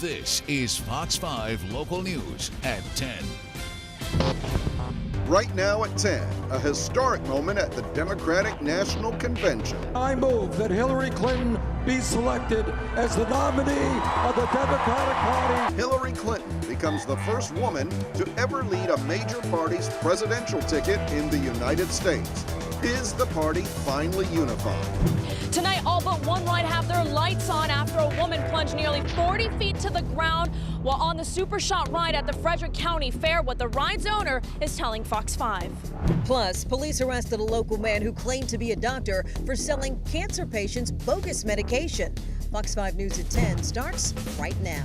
This is Fox 5 Local News at 10. Right now at 10, a historic moment at the Democratic National Convention. I move that Hillary Clinton be selected as the nominee of the Democratic Party. Hillary Clinton becomes the first woman to ever lead a major party's presidential ticket in the United States. Is the party finally unified? Tonight, all but one ride have their lights on after a woman plunged nearly 40 feet to the ground while on the Super Shot ride at the Frederick County Fair, what the ride's owner is telling Fox 5. Plus, police arrested a local man who claimed to be a doctor for selling cancer patients bogus medication. Fox 5 News at 10 starts right now.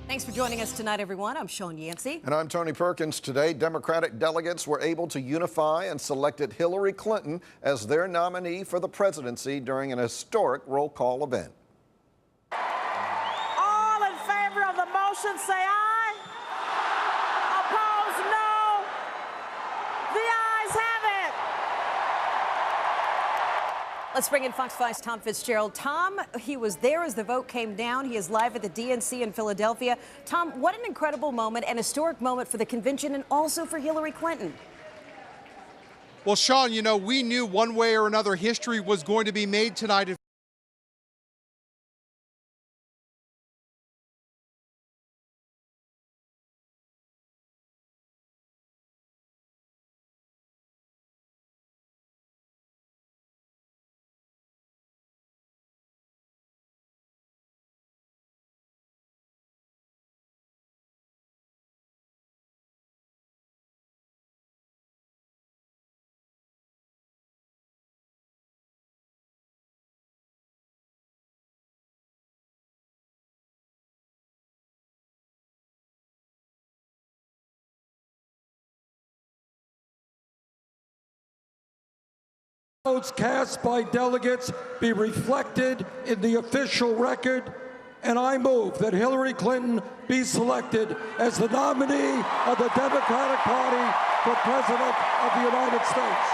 Thanks for joining us tonight, everyone. I'm Sean Yancey. And I'm Tony Perkins. Today, Democratic delegates were able to unify and selected Hillary Clinton as their nominee for the presidency during an historic roll call event. All in favor of the motion, say aye. Opposed, no. The ayes have it. Let's bring in Fox 5's Tom Fitzgerald. Tom, he was there as the vote came down. He is live at the DNC in Philadelphia. Tom, what an incredible moment, an historic moment for the convention and also for Hillary Clinton. Well, Sean, you know, we knew one way or another history was going to be made tonight. Votes cast by delegates be reflected in the official record, and I move that Hillary Clinton be selected as the nominee of the Democratic Party for President of the United States.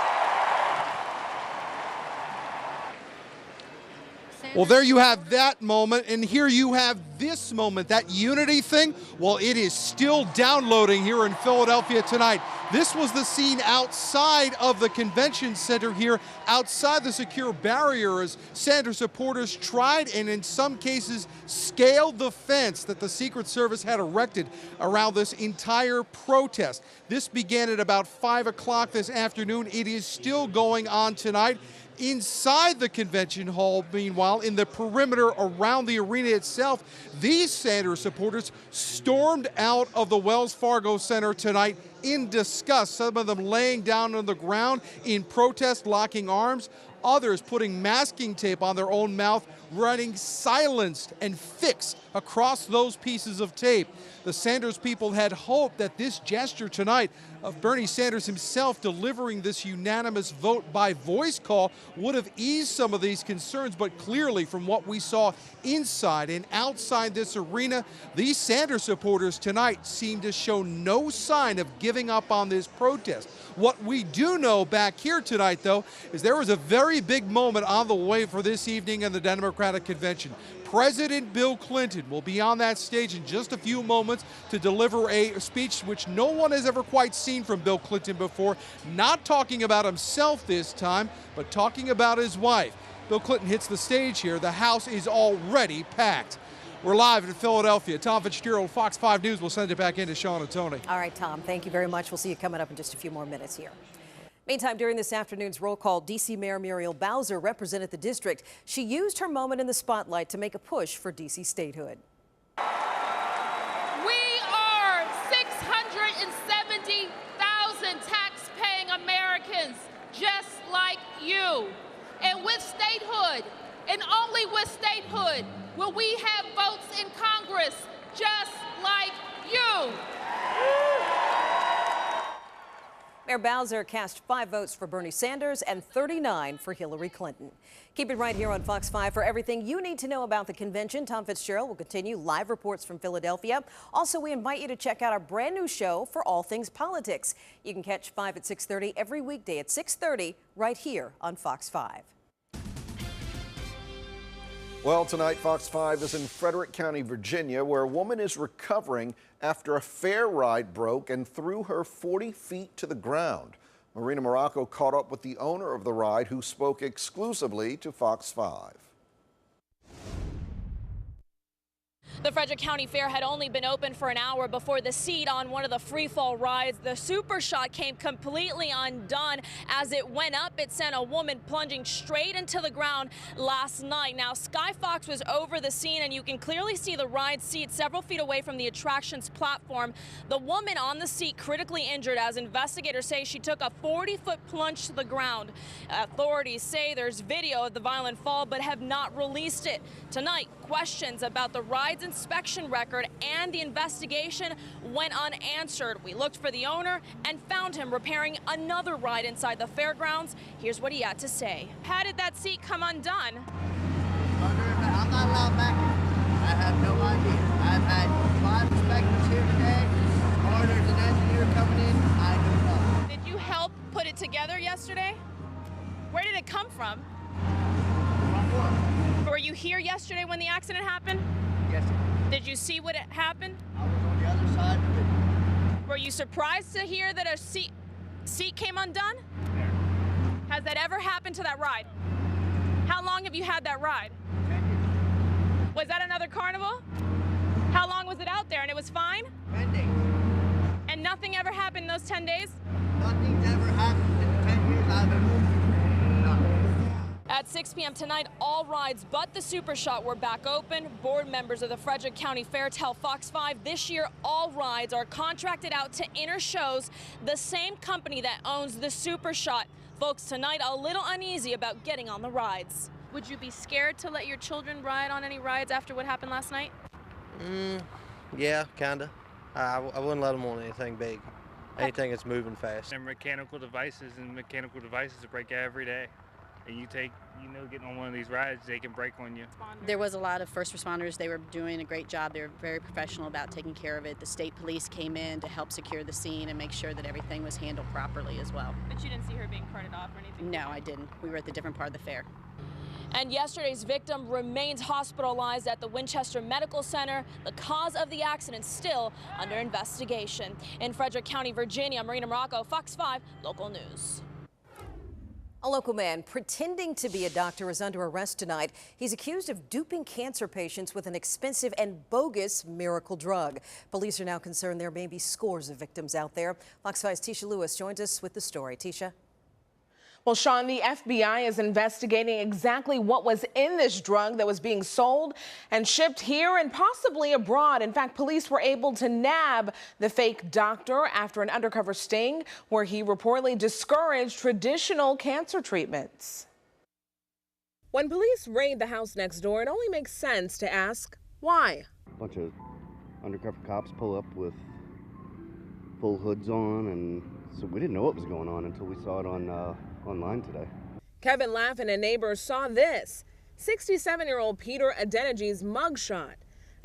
Well, there you have that moment, and here you have this moment, that unity thing. Well, it is still downloading here in Philadelphia tonight. This was the scene outside of the convention center here, outside the secure barrier, as Sanders supporters tried and in some cases scaled the fence that the Secret Service had erected around this entire protest. This began at about 5 o'clock this afternoon. It is still going on tonight. Inside the convention hall, meanwhile, in the perimeter around the arena itself, these Sanders supporters stormed out of the Wells Fargo Center tonight in disgust, some of them laying down on the ground in protest, locking arms, others putting masking tape on their own mouth, running silenced and fixed across those pieces of tape. The Sanders people had hoped that this gesture tonight of Bernie Sanders himself delivering this unanimous vote by voice call would have eased some of these concerns, but clearly from what we saw inside and outside this arena, these Sanders supporters tonight seem to show no sign of giving up on this protest. What we do know back here tonight, though, is there was a very big moment on the way for this evening in the Democratic Convention. President Bill Clinton will be on that stage in just a few moments to deliver a speech which no one has ever quite seen from Bill Clinton before, not talking about himself this time, but talking about his wife. Bill Clinton hits the stage here. The House is already packed. We're live in Philadelphia. Tom Fitzgerald, Fox 5 News. We'll send it back in to Sean and Tony. All right, Tom, thank you very much. We'll see you coming up in just a few more minutes here. Meantime, during this afternoon's roll call, D.C. Mayor Muriel Bowser represented the district. She used her moment in the spotlight to make a push for D.C. statehood. We are 670,000 tax-paying Americans just like you. And with statehood, and only with statehood, will we have votes in Congress just like you. Mayor Bowser cast 5 votes for Bernie Sanders and 39 for Hillary Clinton. Keep it right here on Fox 5 for everything you need to know about the convention. Tom Fitzgerald will continue live reports from Philadelphia. Also, we invite you to check out our brand new show for all things politics. You can catch 5 at 6:30 every weekday at 6:30 right here on Fox 5. Well, tonight, Fox 5 is in Frederick County, Virginia, where a woman is recovering after a fair ride broke and threw her 40 feet to the ground. Marina Morocco caught up with the owner of the ride, who spoke exclusively to Fox 5. The Frederick County Fair had only been open for an hour before the seat on one of the free fall rides, the Super Shot, came completely undone. As it went up, it sent a woman plunging straight into the ground last night. Now, Sky Fox was over the scene, and you can clearly see the ride seat several feet away from the attraction's platform. The woman on the seat critically injured, as investigators say she took a 40-foot plunge to the ground. Authorities say there's video of the violent fall, but have not released it. Tonight, questions about the ride's inspection record and the investigation went unanswered. We looked for the owner and found him repairing another ride inside the fairgrounds. Here's what he had to say. How did that seat come undone? I'm not allowed back here. I have no idea. I've had 5 inspectors here today, or there's an engineer coming in. I don't know. Did you help put it together yesterday? Where did it come from? Were you here yesterday when the accident happened? Yes, sir. Did you see what happened? I was on the other side of it. Were you surprised to hear that a seat came undone? There. Has that ever happened to that ride? How long have you had that ride? 10 years. Was that another carnival? How long was it out there and it was fine? 10 days. And nothing ever happened in those 10 days? Nothing's ever happened in the 10 years I've been working. Nothing. At 6 p.m. tonight, all rides but the Super Shot were back open. Board members of the Frederick County Fair tell Fox 5 this year all rides are contracted out to Inner Shows, the same company that owns the Super Shot. Folks tonight a little uneasy about getting on the rides. Would you be scared to let your children ride on any rides after what happened last night? Yeah, kinda. I wouldn't let them on anything big, anything that's moving fast. And mechanical devices break every day. And you getting on one of these rides, they can break on you. There was a lot of first responders. They were doing a great job. They were very professional about taking care of it. The state police came in to help secure the scene and make sure that everything was handled properly as well. But you didn't see her being carted off or anything? No, I didn't. We were at the different part of the fair. And yesterday's victim remains hospitalized at the Winchester Medical Center. The cause of the accident still under investigation. In Frederick County, Virginia, Marina Morocco, Fox 5 Local News. A local man pretending to be a doctor is under arrest tonight. He's accused of duping cancer patients with an expensive and bogus miracle drug. Police are now concerned there may be scores of victims out there. Fox 5's Tisha Lewis joins us with the story. Tisha. Well, Sean, the FBI is investigating exactly what was in this drug that was being sold and shipped here and possibly abroad. In fact, police were able to nab the fake doctor after an undercover sting where he reportedly discouraged traditional cancer treatments. When police raid the house next door, it only makes sense to ask why. A bunch of undercover cops pull up with full hoods on, and so we didn't know what was going on until we saw it online today. Kevin Laffin and neighbors saw this. 67-year-old Peter Adenegi's mugshot.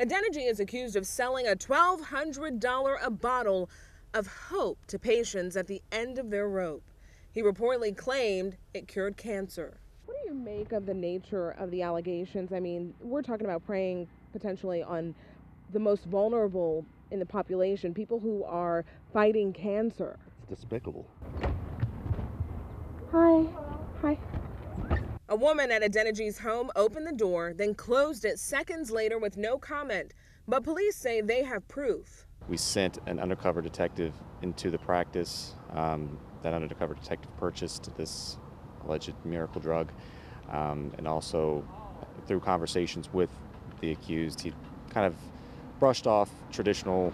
Adenegi is accused of selling a $1,200 a bottle of hope to patients at the end of their rope. He reportedly claimed it cured cancer. What do you make of the nature of the allegations? I mean, we're talking about preying potentially on the most vulnerable in the population, people who are fighting cancer. It's despicable. Hi. Hi. A woman at Adenegi's home opened the door, then closed it seconds later with no comment. But police say they have proof. We sent an undercover detective into the practice. That undercover detective purchased this alleged miracle drug. And also, through conversations with the accused, he kind of brushed off traditional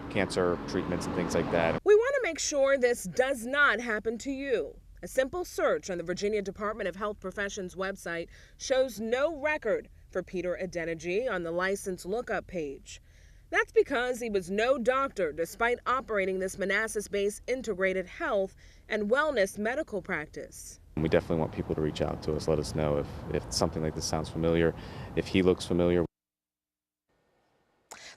cancer treatments and things like that. We want to make sure this does not happen to you. A simple search on the Virginia Department of Health Professions website shows no record for Peter Adenegi on the license lookup page. That's because he was no doctor despite operating this Manassas-based integrated health and wellness medical practice. We definitely want people to reach out to us, let us know if something like this sounds familiar, if he looks familiar.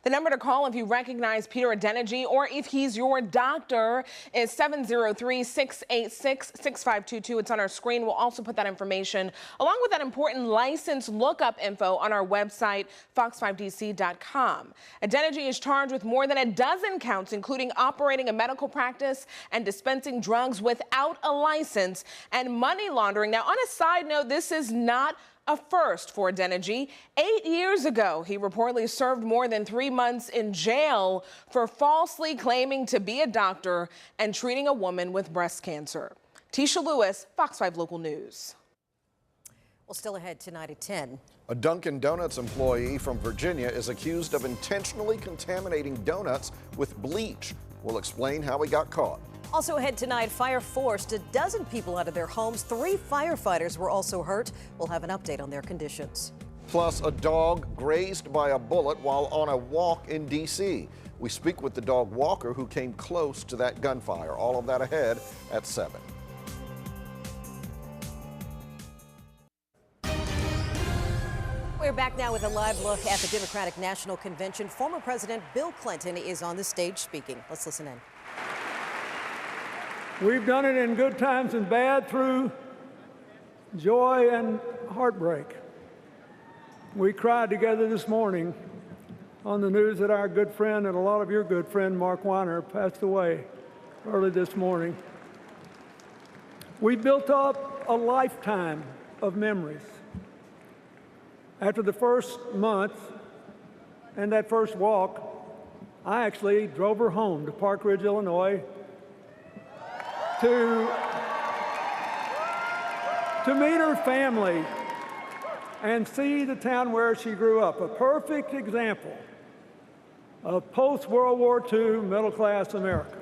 The number to call if you recognize Peter Adeniji or if he's your doctor is 703-686-6522. It's on our screen. We'll also put that information along with that important license lookup info on our website, fox5dc.com. Adeniji is charged with more than a dozen counts, including operating a medical practice and dispensing drugs without a license and money laundering. Now, on a side note, this is not a first for Adeniji. 8 years ago, he reportedly served more than 3 months in jail for falsely claiming to be a doctor and treating a woman with breast cancer. Tisha Lewis, Fox 5 Local News. Well, still ahead tonight at 10. A Dunkin' Donuts employee from Virginia is accused of intentionally contaminating donuts with bleach. We'll explain how he got caught. Also ahead tonight, fire forced a dozen people out of their homes. 3 firefighters were also hurt. We'll have an update on their conditions. Plus, a dog grazed by a bullet while on a walk in D.C. We speak with the dog walker who came close to that gunfire. All of that ahead at 7. We're back now with a live look at the Democratic National Convention. Former President Bill Clinton is on the stage speaking. Let's listen in. We've done it in good times and bad, through joy and heartbreak. We cried together this morning on the news that our good friend and a lot of your good friend, Mark Weiner, passed away early this morning. We built up a lifetime of memories. After the first month and that first walk, I actually drove her home to Park Ridge, Illinois, to meet her family and see the town where she grew up. A perfect example of post-World War II middle-class America.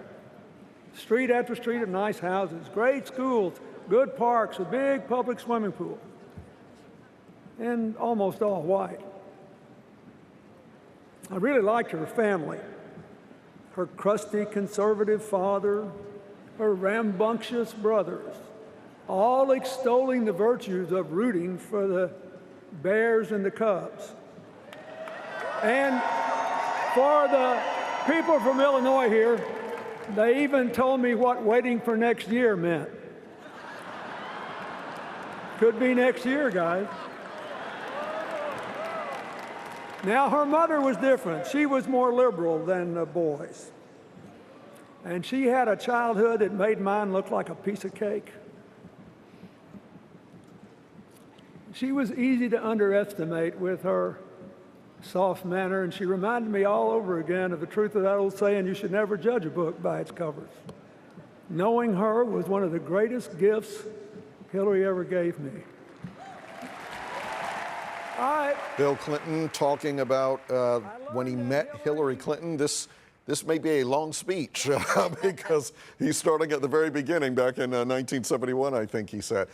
Street after street of nice houses, great schools, good parks, a big public swimming pool, and almost all white. I really liked her family. Her crusty conservative father, her rambunctious brothers, all extolling the virtues of rooting for the Bears and the Cubs. And for the people from Illinois here, they even told me what waiting for next year meant. Could be next year, guys. Now, her mother was different. She was more liberal than the boys. And she had a childhood that made mine look like a piece of cake. She was easy to underestimate with her soft manner, and she reminded me all over again of the truth of that old saying, you should never judge a book by its covers. Knowing her was one of the greatest gifts Hillary ever gave me. Bill Clinton talking about when he met Hillary Clinton. This may be a long speech because he's starting at the very beginning back in 1971, I think he said.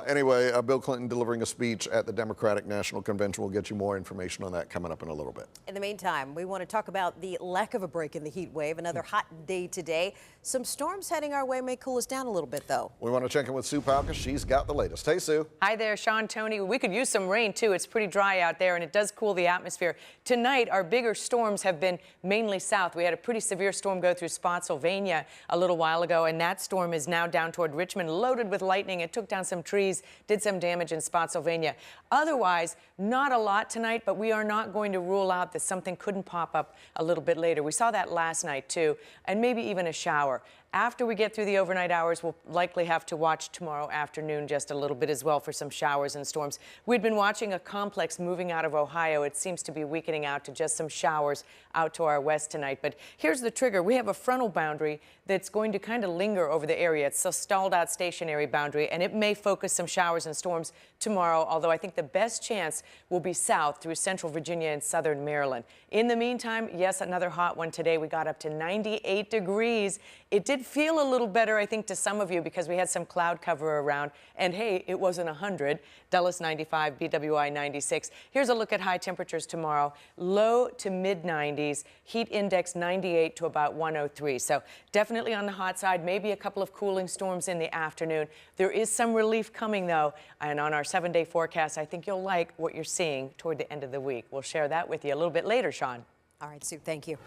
Anyway, Bill Clinton delivering a speech at the Democratic National Convention. We'll get you more information on that coming up in a little bit. In the meantime, we want to talk about the lack of a break in the heat wave. Another hot day today. Some storms heading our way may cool us down a little bit, though. We want to check in with Sue Palka. She's got the latest. Hey, Sue. Hi there, Sean, Tony. We could use some rain, too. It's pretty dry out there, and it does cool the atmosphere. Tonight, our bigger storms have been mainly south. We had a pretty severe storm go through Spotsylvania a little while ago, and that storm is now down toward Richmond, loaded with lightning. It took down some trees, did some damage in Spotsylvania. Otherwise, not a lot tonight, but we are not going to rule out that something couldn't pop up a little bit later. We saw that last night, too, and maybe even a shower. After we get through the overnight hours, we'll likely have to watch tomorrow afternoon just a little bit as well for some showers and storms. We'd been watching a complex moving out of Ohio. It seems to be weakening out to just some showers out to our west tonight. But here's the trigger. We have a frontal boundary that's going to kind of linger over the area. It's a stalled out stationary boundary, and it may focus some showers and storms tomorrow, although I think the best chance will be south through central Virginia and southern Maryland. In the meantime, yes, another hot one today. We got up to 98 degrees. It did feel a little better, I think, to some of you because we had some cloud cover around. And hey, it wasn't 100. Dulles 95, BWI 96. Here's a look at high temperatures tomorrow. Low to mid 90s. Heat index 98 to about 103. So definitely on the hot side. Maybe a couple of cooling storms in the afternoon. There is some relief coming, though. And on our 7-day forecast, I think you'll like what you're seeing toward the end of the week. We'll share that with you a little bit later, Sean. All right, Sue, thank you.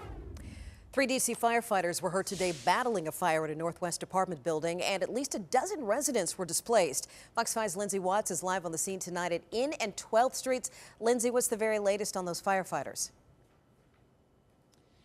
3 D.C. firefighters were hurt today battling a fire at a Northwest apartment building, and at least a dozen residents were displaced. Fox 5's Lindsay Watts is live on the scene tonight at Inn and 12th Streets. Lindsay, what's the very latest on those firefighters?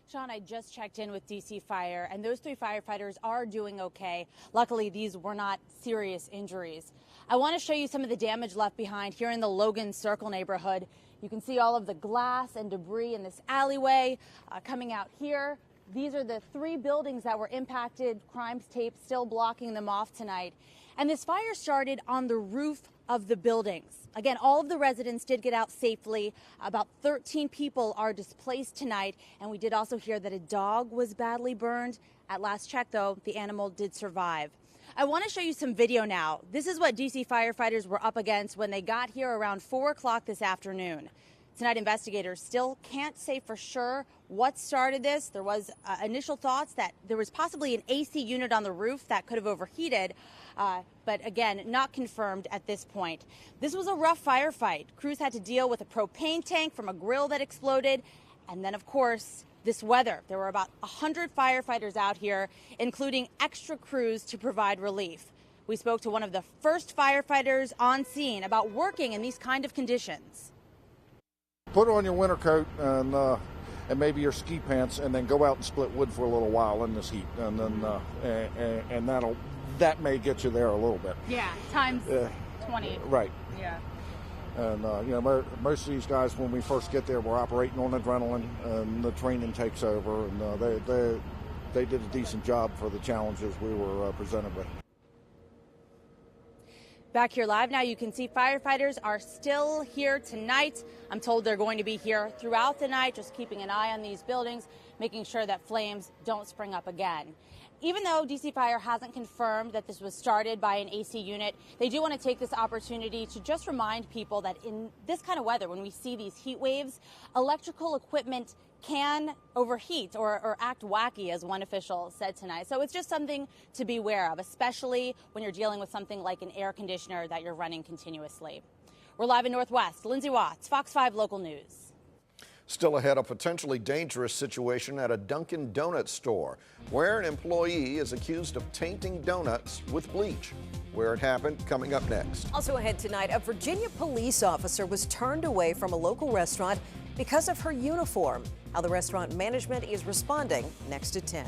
Sean, I just checked in with DC Fire, and those 3 firefighters are doing okay. Luckily, these were not serious injuries. I want to show you some of the damage left behind here in the Logan Circle neighborhood. You can see all of the glass and debris in this alleyway coming out here. These are the 3 buildings that were impacted. Crimes tape still blocking them off tonight. And this fire started on the roof of the buildings. Again, all of the residents did get out safely. About 13 people are displaced tonight. And we did also hear that a dog was badly burned. At last check, though, the animal did survive. I want to show you some video now. This is what DC firefighters were up against when they got here around 4 o'clock this afternoon. Tonight, investigators still can't say for sure what started this. There was initial thoughts that there was possibly an AC unit on the roof that could have overheated, but again, not confirmed at this point. This was a rough firefight. Crews had to deal with a propane tank from a grill that exploded, and then, of course, this weather. There were about 100 firefighters out here, including extra crews to provide relief. We spoke to one of the first firefighters on scene about working in these kind of conditions. Put on your winter coat and maybe your ski pants, and then go out and split wood for a little while in this heat, and then and that may get you there a little bit. Yeah, times 20. Right. Yeah. And most of these guys, when we first get there, we're operating on adrenaline, and the training takes over, and they did a decent job for the challenges we were presented with. Back here live now, you can see firefighters are still here tonight. I'm told they're going to be here throughout the night, just keeping an eye on these buildings, making sure that flames don't spring up again. Even though DC Fire hasn't confirmed that this was started by an AC unit, they do want to take this opportunity to just remind people that in this kind of weather, when we see these heat waves, electrical equipment can overheat or act wacky, as one official said tonight. So it's just something to be aware of, especially when you're dealing with something like an air conditioner that you're running continuously. We're live in Northwest. Lindsay Watts, Fox 5 Local News. Still ahead, a potentially dangerous situation at a Dunkin' Donuts store where an employee is accused of tainting donuts with bleach. Where it happened, coming up next. Also ahead tonight, a Virginia police officer was turned away from a local restaurant because of her uniform. How the restaurant management is responding next at 10.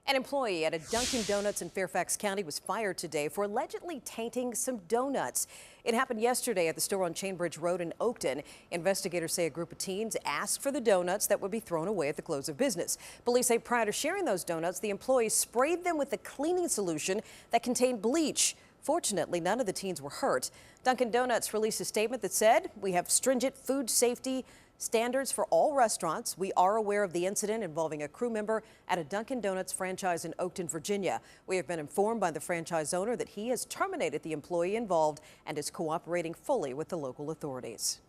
An employee at a Dunkin' Donuts in Fairfax County was fired today for allegedly tainting some donuts. It happened yesterday at the store on Chainbridge Road in Oakton. Investigators say a group of teens asked for the donuts that would be thrown away at the close of business. Police say prior to sharing those donuts, the employee sprayed them with a cleaning solution that contained bleach. Fortunately, none of the teens were hurt. Dunkin' Donuts released a statement that said, "We have stringent food safety standards for all restaurants. We are aware of the incident involving a crew member at a Dunkin' Donuts franchise in Oakton, Virginia. We have been informed by the franchise owner that he has terminated the employee involved and is cooperating fully with the local authorities."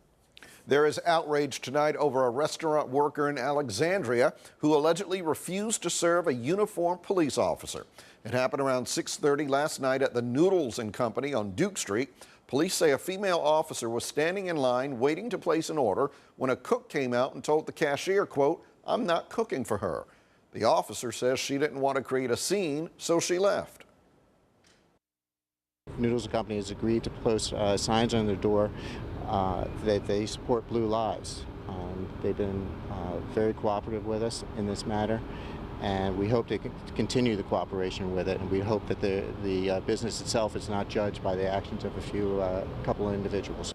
There is outrage tonight over a restaurant worker in Alexandria who allegedly refused to serve a uniformed police officer. It happened around 6:30 last night at the Noodles and Company on Duke Street. Police say a female officer was standing in line waiting to place an order when a cook came out and told the cashier, quote, "I'm not cooking for her." The officer says she didn't want to create a scene, so she left. Noodles and Company has agreed to post signs on their door that they support Blue Lives. They've been very cooperative with us in this matter, and we hope to continue the cooperation with it, and we hope that the business itself is not judged by the actions of a couple of individuals.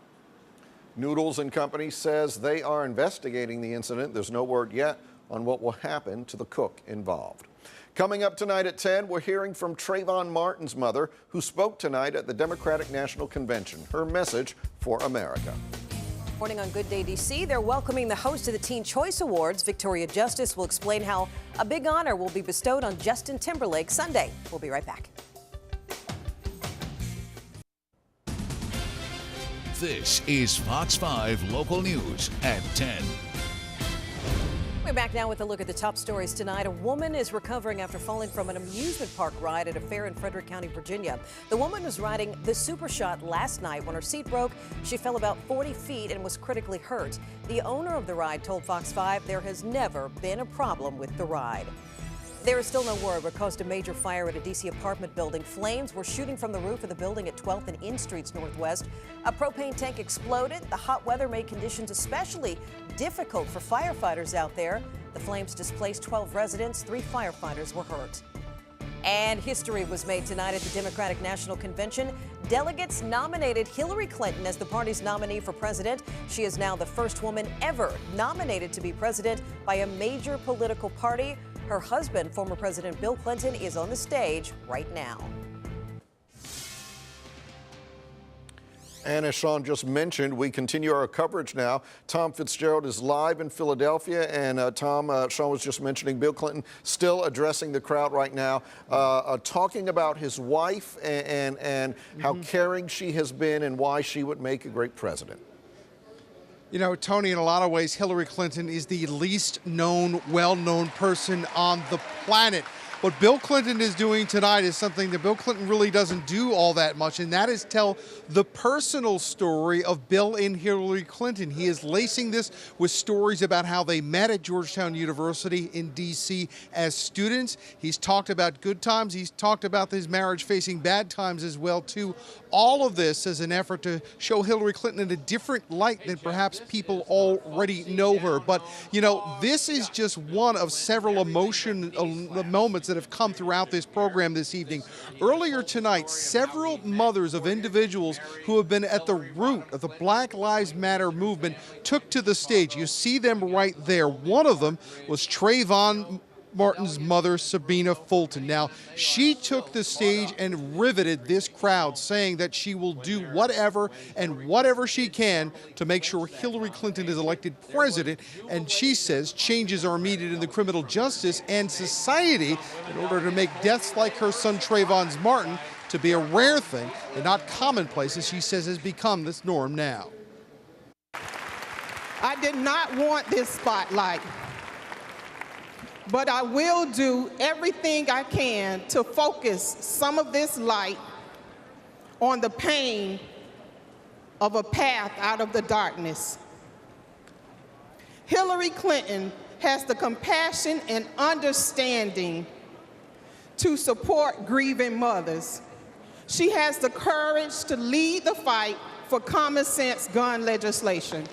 Noodles and Company says they are investigating the incident. There's no word yet on what will happen to the cook involved. Coming up tonight at 10, we're hearing from Trayvon Martin's mother, who spoke tonight at the Democratic National Convention. Her message for America. Morning on Good Day DC, they're welcoming the host of the Teen Choice Awards. Victoria Justice will explain how a big honor will be bestowed on Justin Timberlake Sunday. We'll be right back. This is Fox 5 Local News at 10. We're back now with a look at the top stories tonight. A woman is recovering after falling from an amusement park ride at a fair in Frederick County, Virginia. The woman was riding the Super Shot last night when her seat broke. She fell about 40 feet and was critically hurt. The owner of the ride told Fox 5 there has never been a problem with the ride. There is still no word what caused a major fire at a D.C. apartment building. Flames were shooting from the roof of the building at 12th and N Streets Northwest. A propane tank exploded. The hot weather made conditions especially difficult for firefighters out there. The flames displaced 12 residents. 3 firefighters were hurt. And history was made tonight at the Democratic National Convention. Delegates nominated Hillary Clinton as the party's nominee for president. She is now the first woman ever nominated to be president by a major political party. Her husband, former President Bill Clinton, is on the stage right now. And as Sean just mentioned, we continue our coverage now. Tom Fitzgerald is live in Philadelphia. And Sean was just mentioning Bill Clinton still addressing the crowd right now, talking about his wife and how caring she has been and why she would make a great president. You know, Tony, in a lot of ways, Hillary Clinton is the least known, well-known person on the planet. What Bill Clinton is doing tonight is something that Bill Clinton really doesn't do all that much, and that is tell the personal story of Bill and Hillary Clinton. He is lacing this with stories about how they met at Georgetown University in D.C. as students. He's talked about good times. He's talked about his marriage facing bad times as well, too. All of this as an effort to show Hillary Clinton in a different light than perhaps people already know her. But, you know, this is just one of several emotional moments that have come throughout this program this evening. Earlier tonight, several mothers of individuals who have been at the root of the Black Lives Matter movement took to the stage. You see them right there. One of them was Trayvon Martin's mother, Sabina Fulton. Now, she took the stage and riveted this crowd, saying that she will do whatever and whatever she can to make sure Hillary Clinton is elected president. And she says changes are needed in the criminal justice and society in order to make deaths like her son Trayvon Martin to be a rare thing and not commonplace, as she says has become this norm now. I did not want this spotlight, but I will do everything I can to focus some of this light on the pain of a path out of the darkness. Hillary Clinton has the compassion and understanding to support grieving mothers. She has the courage to lead the fight for common sense gun legislation.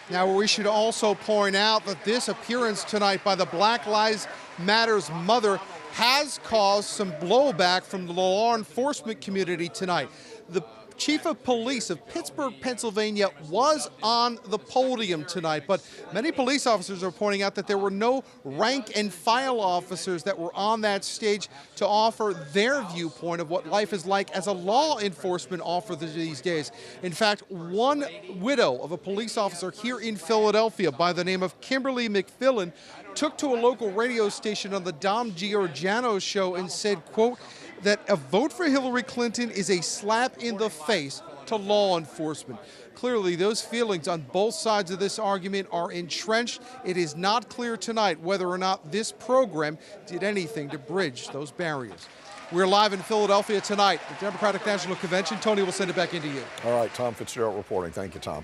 Now, we should also point out that this appearance tonight by the Black Lives Matter's mother has caused some blowback from the law enforcement community tonight. The chief of police of Pittsburgh, Pennsylvania, was on the podium tonight, but many police officers are pointing out that there were no rank and file officers that were on that stage to offer their viewpoint of what life is like as a law enforcement officer these days. In fact, one widow of a police officer here in Philadelphia by the name of Kimberly McFillin took to a local radio station on the Dom Giorgiano show and said, quote, that a vote for Hillary Clinton is a slap in the face to law enforcement. Clearly, those feelings on both sides of this argument are entrenched. It is not clear tonight whether or not this program did anything to bridge those barriers. We're live in Philadelphia tonight, the Democratic National Convention. Tony, will send it back into you. All right, Tom Fitzgerald reporting. Thank you, Tom.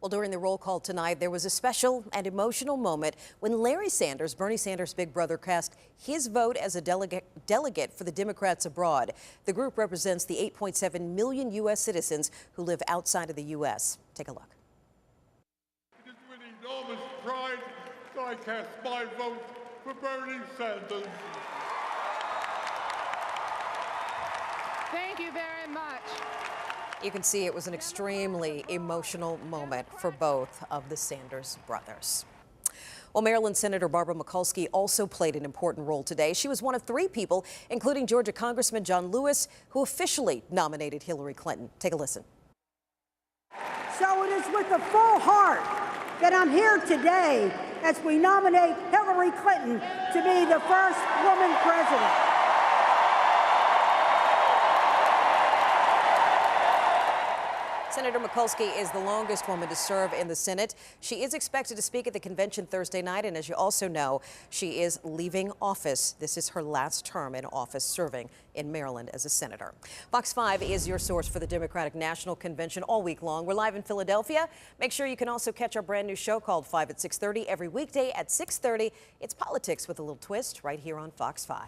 Well, during the roll call tonight, there was a special and emotional moment when Larry Sanders, Bernie Sanders' big brother, cast his vote as a delegate for the Democrats abroad. The group represents the 8.7 million U.S. citizens who live outside of the U.S. Take a look. It is with enormous pride that I cast my vote for Bernie Sanders. Thank you very much. You can see it was an extremely emotional moment for both of the Sanders brothers. Well, Maryland Senator Barbara Mikulski also played an important role today. She was one of 3 people, including Georgia Congressman John Lewis, who officially nominated Hillary Clinton. Take a listen. So it is with a full heart that I'm here today as we nominate Hillary Clinton to be the first woman president. Senator Mikulski is the longest woman to serve in the Senate. She is expected to speak at the convention Thursday night, and as you also know, she is leaving office. This is her last term in office, serving in Maryland as a senator. Fox 5 is your source for the Democratic National Convention all week long. We're live in Philadelphia. Make sure you can also catch our brand new show called 5 at 6:30 every weekday at 6:30. It's politics with a little twist right here on Fox 5.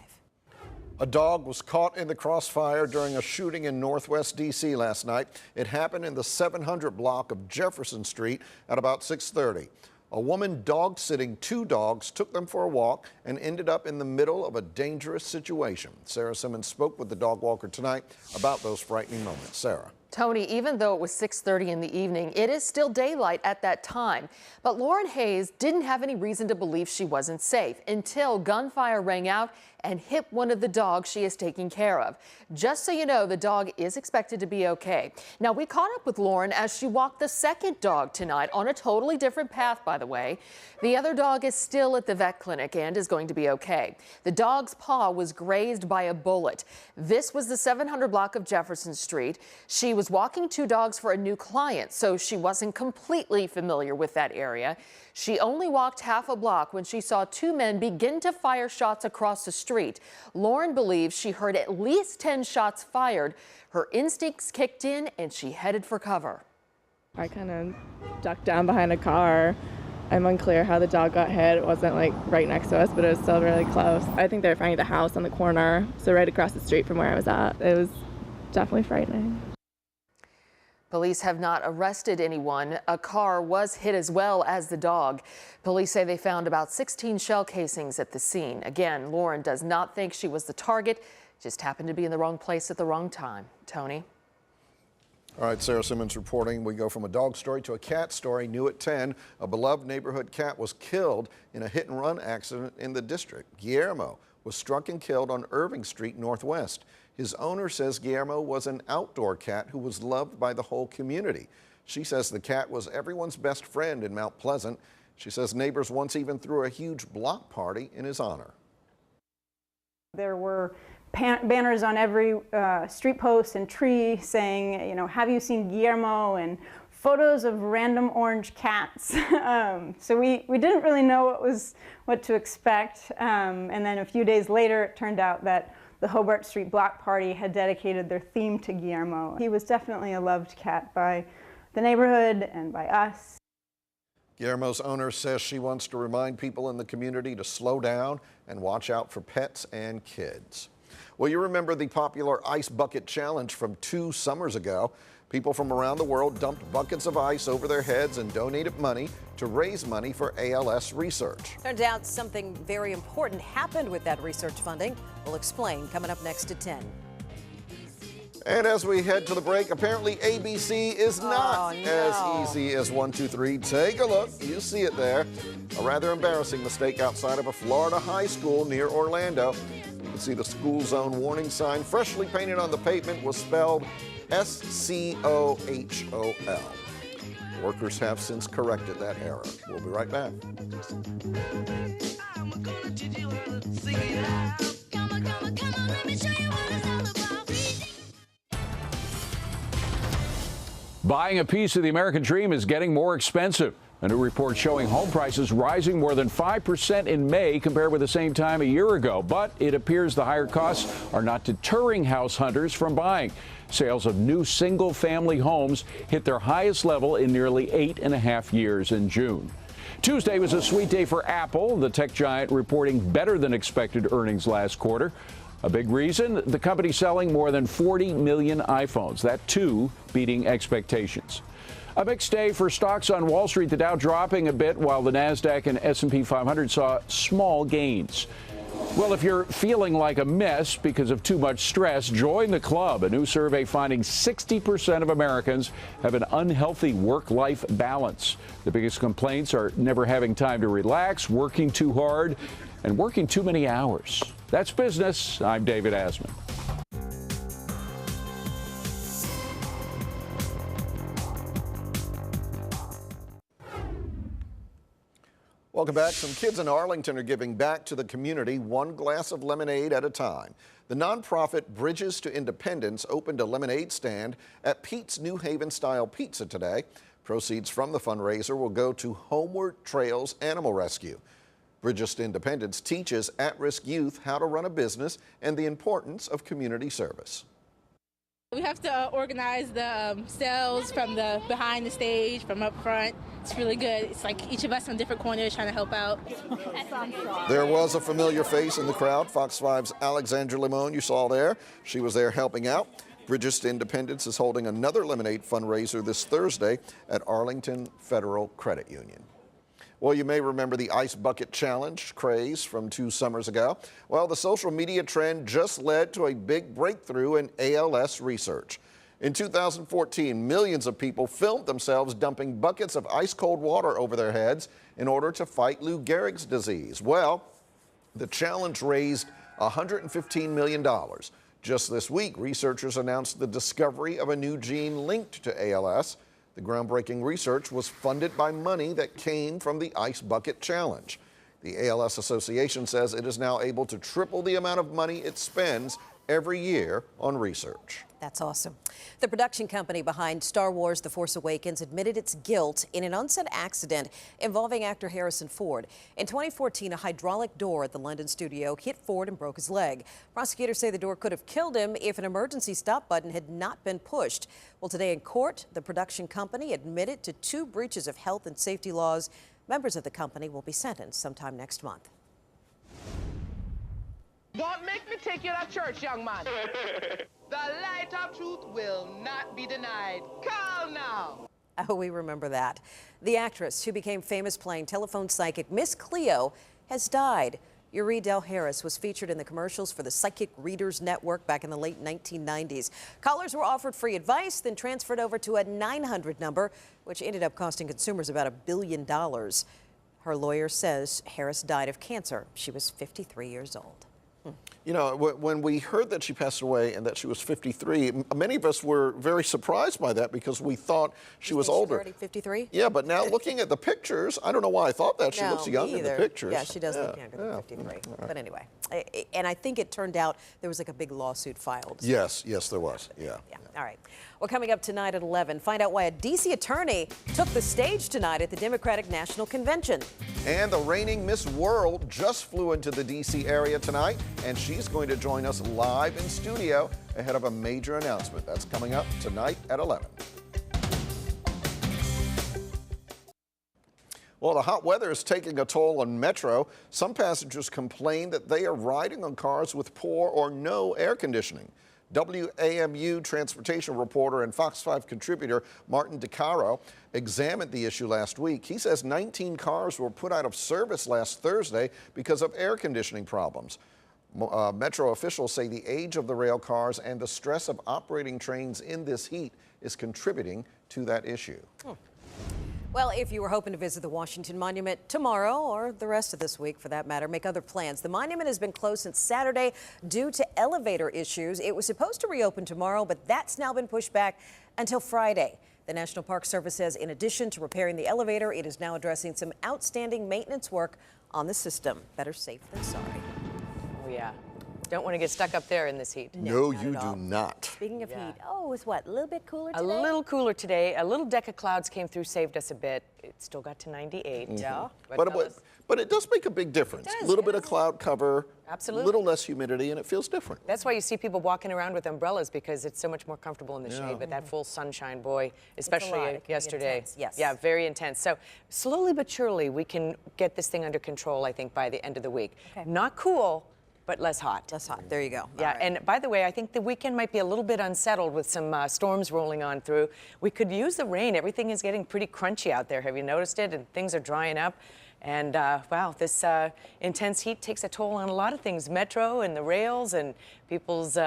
A dog was caught in the crossfire during a shooting in Northwest D.C. last night. It happened in the 700 block of Jefferson Street at about 6:30. A woman dog-sitting two dogs took them for a walk and ended up in the middle of a dangerous situation. Sarah Simmons spoke with the dog walker tonight about those frightening moments. Sarah. Tony, even though it was 6:30 in the evening, it is still daylight at that time. But Lauren Hayes didn't have any reason to believe she wasn't safe until gunfire rang out and hit one of the dogs she is taking care of. Just so you know, the dog is expected to be okay. Now, we caught up with Lauren as she walked the second dog tonight on a totally different path, by the way. The other dog is still at the vet clinic and is going to be okay. The dog's paw was grazed by a bullet. This was the 700 block of Jefferson Street. She was walking two dogs for a new client, so she wasn't completely familiar with that area. She only walked half a block when she saw two men begin to fire shots across the street. Lauren believes she heard at least 10 shots fired. Her instincts kicked in and she headed for cover. I kind of ducked down behind a car. I'm unclear how the dog got hit. It wasn't like right next to us, but it was still really close. I think they were finding the house on the corner, so right across the street from where I was at. It was definitely frightening. Police have not arrested anyone. A car was hit as well as the dog. Police say they found about 16 shell casings at the scene. Again, Lauren does not think she was the target, just happened to be in the wrong place at the wrong time. Tony? All right, Sarah Simmons reporting. We go from a dog story to a cat story. New at 10, a beloved neighborhood cat was killed in a hit-and-run accident in the district. Guillermo was struck and killed on Irving Street Northwest. His owner says Guillermo was an outdoor cat who was loved by the whole community. She says the cat was everyone's best friend in Mount Pleasant. She says neighbors once even threw a huge block party in his honor. There were banners on every street post and tree saying, you know, have you seen Guillermo, and photos of random orange cats. So we didn't really know what to expect. And then a few days later, it turned out that the Hobart Street Block Party had dedicated their theme to Guillermo. He was definitely a loved cat by the neighborhood and by us. Guillermo's owner says she wants to remind people in the community to slow down and watch out for pets and kids. Well, you remember the popular Ice Bucket Challenge from 2 summers ago. People from around the world dumped buckets of ice over their heads and donated money to raise money for ALS research. Turns out something very important happened with that research funding. We'll explain coming up next at 10. And as we head to the break, apparently ABC is not as easy as 1, 2, 3. Take a look. You see it there. A rather embarrassing mistake outside of a Florida high school near Orlando. You can see the school zone warning sign freshly painted on the pavement was spelled SCOHOL. Workers have since corrected that error. We'll be right back. Buying a piece of the American dream is getting more expensive. A new report showing home prices rising more than 5% in May compared with the same time a year ago. But it appears the higher costs are not deterring house hunters from buying. Sales of new single-family homes hit their highest level in nearly 8.5 years in June. Tuesday was a sweet day for Apple, the tech giant reporting better than expected earnings last quarter. A big reason, the company selling more than 40 million iPhones, that too beating expectations. A mixed day for stocks on Wall Street, the Dow dropping a bit while the Nasdaq and S&P 500 saw small gains. Well, if you're feeling like a mess because of too much stress, join the club. A new survey finding 60% of Americans have an unhealthy work-life balance. The biggest complaints are never having time to relax, working too hard, and working too many hours. That's business. I'm David Asman. Welcome back. Some kids in Arlington are giving back to the community one glass of lemonade at a time. The nonprofit Bridges to Independence opened a lemonade stand at Pete's New Haven-style pizza today. Proceeds from the fundraiser will go to Homeward Trails Animal Rescue. Bridges to Independence teaches at-risk youth how to run a business and the importance of community service. We have to organize the sales from the behind the stage, from up front. It's really good. It's like each of us on different corners trying to help out. There was a familiar face in the crowd. Fox 5's Alexandra Limon you saw there. She was there helping out. Bridges to Independence is holding another lemonade fundraiser this Thursday at Arlington Federal Credit Union. Well, you may remember the Ice Bucket Challenge craze from 2 summers ago. Well, the social media trend just led to a big breakthrough in ALS research. In 2014, millions of people filmed themselves dumping buckets of ice-cold water over their heads in order to fight Lou Gehrig's disease. Well, the challenge raised $115 million. Just this week, researchers announced the discovery of a new gene linked to ALS. The groundbreaking research was funded by money that came from the Ice Bucket Challenge. The ALS Association says it is now able to triple the amount of money it spends every year on research. That's awesome. The production company behind Star Wars The Force Awakens admitted its guilt in an unsaid accident involving actor Harrison Ford. In 2014, a hydraulic door at the London studio hit Ford and broke his leg. Prosecutors say the door could have killed him if an emergency stop button had not been pushed. Well, today in court, the production company admitted to 2 breaches of health and safety laws. Members of the company will be sentenced sometime next month. Don't make me take you to church, young man. The light of truth will not be denied. Call now. Oh, we remember that. The actress who became famous playing telephone psychic Miss Cleo has died. Uri Del Harris was featured in the commercials for the Psychic Readers Network back in the late 1990s. Callers were offered free advice, then transferred over to a 900 number, which ended up costing consumers about $1 billion. Her lawyer says Harris died of cancer. She was 53 years old. You know, when we heard that she passed away and that she was 53, many of us were very surprised by that because we thought she was older. She's already 53? Yeah, but now looking at the pictures, I don't know why I thought that. She looks young in the pictures. Yeah, she does look younger than 53. Right. But anyway, and I think it turned out there was like a big lawsuit filed. Yes, there was. Yeah. All right. Well, coming up tonight at 11, find out why a D.C. attorney took the stage tonight at the Democratic National Convention. And the reigning Miss World just flew into the D.C. area tonight, and she's going to join us live in studio ahead of a major announcement. That's coming up tonight at 11. Well, the hot weather is taking a toll on Metro. Some passengers complain that they are riding on cars with poor or no air conditioning. WAMU transportation reporter and Fox 5 contributor Martin DeCaro examined the issue last week. He says 19 cars were put out of service last Thursday because of air conditioning problems. Metro officials say the age of the rail cars and the stress of operating trains in this heat is contributing to that issue. Well, if you were hoping to visit the Washington Monument tomorrow, or the rest of this week for that matter, make other plans. The monument has been closed since Saturday due to elevator issues. It was supposed to reopen tomorrow, but that's now been pushed back until Friday. The National Park Service says in addition to repairing the elevator, it is now addressing some outstanding maintenance work on the system. Better safe than sorry. Oh, yeah. Don't want to get stuck up there in this heat. No, you do not. Speaking of heat, oh, it's what, a little bit cooler today? A little cooler today. A little deck of clouds came through, saved us a bit. It still got to 98. Yeah. But it does make a big difference. A little bit of cloud cover, Absolutely. A little less humidity, and it feels different. That's why you see people walking around with umbrellas, because it's so much more comfortable in the shade. But that full sunshine, boy, especially yesterday. Yes. Yeah, very intense. So slowly but surely, we can get this thing under control, I think, by the end of the week. Okay. Not cool, but less hot. Less hot. There you go. Yeah, and by the way, I think the weekend might be a little bit unsettled with some storms rolling on through. We could use the rain. Everything is getting pretty crunchy out there. Have you noticed it? And things are drying up. And wow, this intense heat takes a toll on a lot of things. Metro and the rails and people's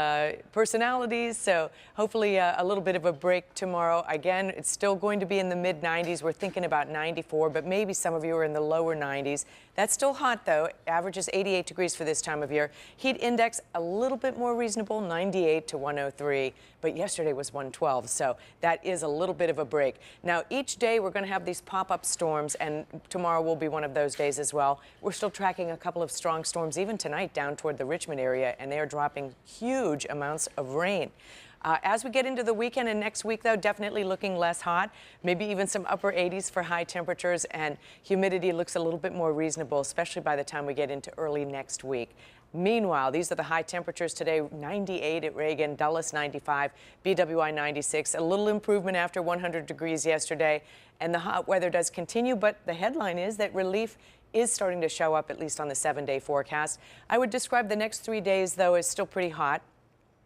personalities. So hopefully a little bit of a break tomorrow. Again, it's still going to be in the mid-90s. We're thinking about 94, but maybe some of you are in the lower 90s. That's still hot, though. Averages 88 degrees for this time of year. Heat index a little bit more reasonable, 98 to 103. But yesterday was 112, so that is a little bit of a break. Now, each day we're going to have these pop-up storms, and tomorrow will be one of those days as well. We're still tracking a couple of strong storms, even tonight, down toward the Richmond area, and they are dropping huge amounts of rain. As we get into the weekend and next week, though, definitely looking less hot, maybe even some upper 80s for high temperatures, and humidity looks a little bit more reasonable, especially by the time we get into early next week. Meanwhile, these are the high temperatures today: 98 at Reagan, Dulles 95, BWI 96, a little improvement after 100 degrees yesterday, and the hot weather does continue, but the headline is that relief is starting to show up, at least on the 7-day forecast. I would describe the next 3 days, though, as still pretty hot.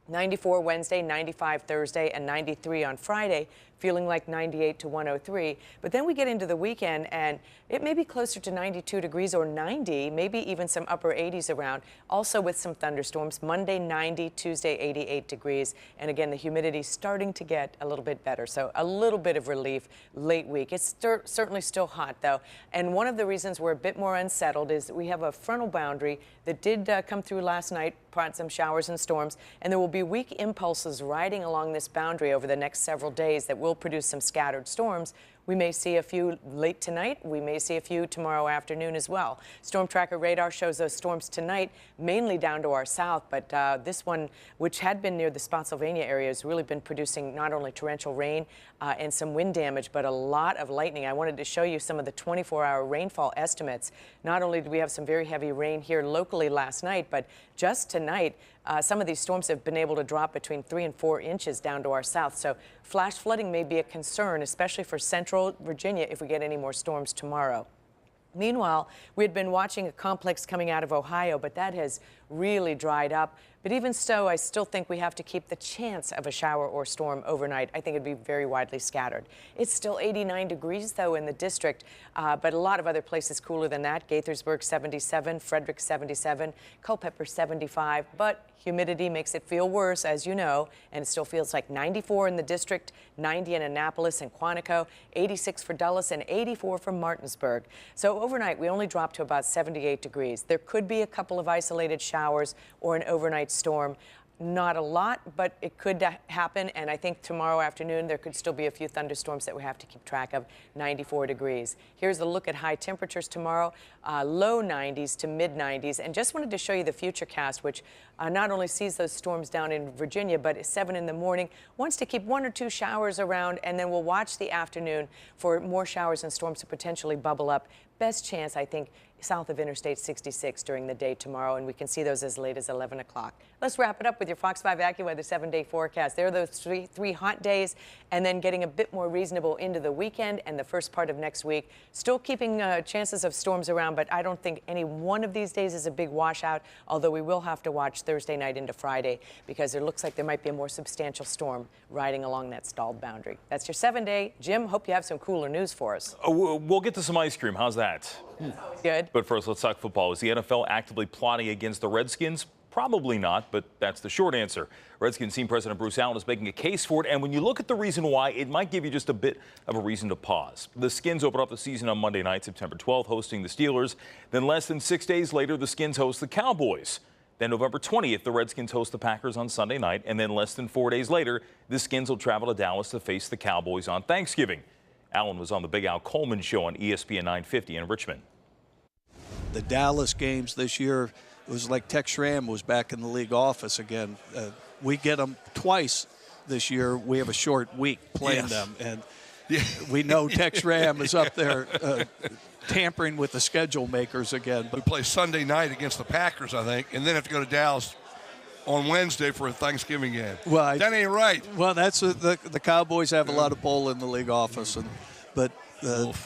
94 Wednesday, 95 Thursday, and 93 on Friday, feeling like 98 to 103. But then we get into the weekend, and it may be closer to 92 degrees or 90, maybe even some upper 80s around, also with some thunderstorms. Monday, 90, Tuesday, 88 degrees. And again, the humidity starting to get a little bit better, so a little bit of relief late week. It's certainly still hot, though. And one of the reasons we're a bit more unsettled is we have a frontal boundary that did come through last night, brought some showers and storms, and there will be weak impulses riding along this boundary over the next several days that will produce some scattered storms. We may see a few late tonight. We may see a few tomorrow afternoon as well. Storm Tracker radar shows those storms tonight mainly down to our south, but this one, which had been near the Spotsylvania area, has really been producing not only torrential rain and some wind damage, but a lot of lightning. I wanted to show you some of the 24-hour rainfall estimates. Not only did we have some very heavy rain here locally last night, but just tonight, some of these storms have been able to drop between 3 and 4 inches down to our south. So flash flooding may be a concern, especially for central Virginia, if we get any more storms tomorrow. Meanwhile, we had been watching a complex coming out of Ohio, but that has really dried up. But even so, I still think we have to keep the chance of a shower or storm overnight. I think it'd be very widely scattered. It's still 89 degrees, though, in the district, but a lot of other places cooler than that. Gaithersburg 77, Frederick 77, Culpeper 75, but humidity makes it feel worse, as you know, and it still feels like 94 in the district, 90 in Annapolis and Quantico, 86 for Dulles, and 84 for Martinsburg. So overnight, we only dropped to about 78 degrees. There could be a couple of isolated showers or an overnight storm. Not a lot, but it could happen, and I think tomorrow afternoon there could still be a few thunderstorms that we have to keep track of. 94 degrees. Here's a look at high temperatures tomorrow, low 90s to mid 90s, and just wanted to show you the futurecast, which not only sees those storms down in Virginia, but at 7 in the morning wants to keep 1 or 2 showers around, and then we'll watch the afternoon for more showers and storms to potentially bubble up. Best chance, I think, south of Interstate 66 during the day tomorrow, and we can see those as late as 11 o'clock. Let's wrap it up with your Fox 5 AccuWeather 7-day forecast. There are those three hot days, and then getting a bit more reasonable into the weekend and the first part of next week. Still keeping chances of storms around, but I don't think any one of these days is a big washout, although we will have to watch Thursday night into Friday because it looks like there might be a more substantial storm riding along that stalled boundary. That's your 7-day. Jim, hope you have some cooler news for us. We'll get to some ice cream. How's that? Good. But first, let's talk football. Is the NFL actively plotting against the Redskins? Probably not, but that's the short answer. Redskins team president Bruce Allen is making a case for it, and when you look at the reason why, it might give you just a bit of a reason to pause. The Skins open up the season on Monday night, September 12th, hosting the Steelers. Then less than 6 days later, the Skins host the Cowboys. Then November 20th, the Redskins host the Packers on Sunday night, and then less than 4 days later, the Skins will travel to Dallas to face the Cowboys on Thanksgiving. Allen was on the Big Al Coleman Show on ESPN 950 in Richmond. The Dallas games this year, it was like Tex Schramm was back in the league office again. We get them twice this year. We have a short week playing them, and we know Tex Schramm is up there tampering with the schedule makers again. We play Sunday night against the Packers, I think, and then have to go to Dallas on Wednesday for a Thanksgiving game. Well, that ain't right. Well, that's the Cowboys have a lot of pull in the league office, but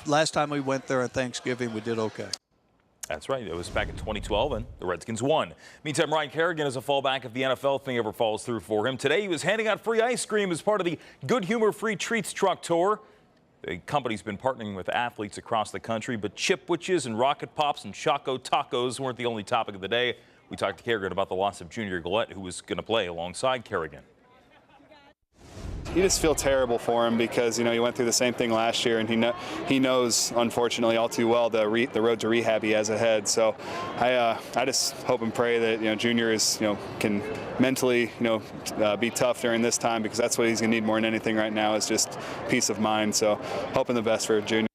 last time we went there on Thanksgiving, we did okay. That's right. It was back in 2012, and the Redskins won. Meantime, Ryan Kerrigan is a fallback if the NFL thing ever falls through for him. Today, he was handing out free ice cream as part of the Good Humor Free Treats Truck Tour. The company's been partnering with athletes across the country, but chip witches and rocket pops and Choco tacos weren't the only topic of the day. We talked to Kerrigan about the loss of Junior Gillette, who was going to play alongside Kerrigan. You just feel terrible for him because, you know, he went through the same thing last year, and he knows, unfortunately, all too well the road to rehab he has ahead. So I just hope and pray that, you know, Junior can mentally, be tough during this time, because that's what he's going to need more than anything right now, is just peace of mind. So hoping the best for Junior.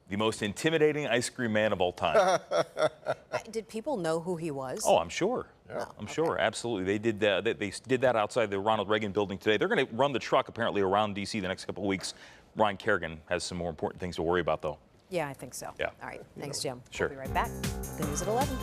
The most intimidating ice cream man of all time. Did people know who he was? Oh, I'm sure. Yeah. I'm sure. Absolutely. They did that. They did that outside the Ronald Reagan building today. They're going to run the truck apparently around D.C. the next couple of weeks. Ryan Kerrigan has some more important things to worry about, though. Yeah, I think so. Yeah. All right. Thanks, Jim. Sure. We'll be right back. Good news at 11.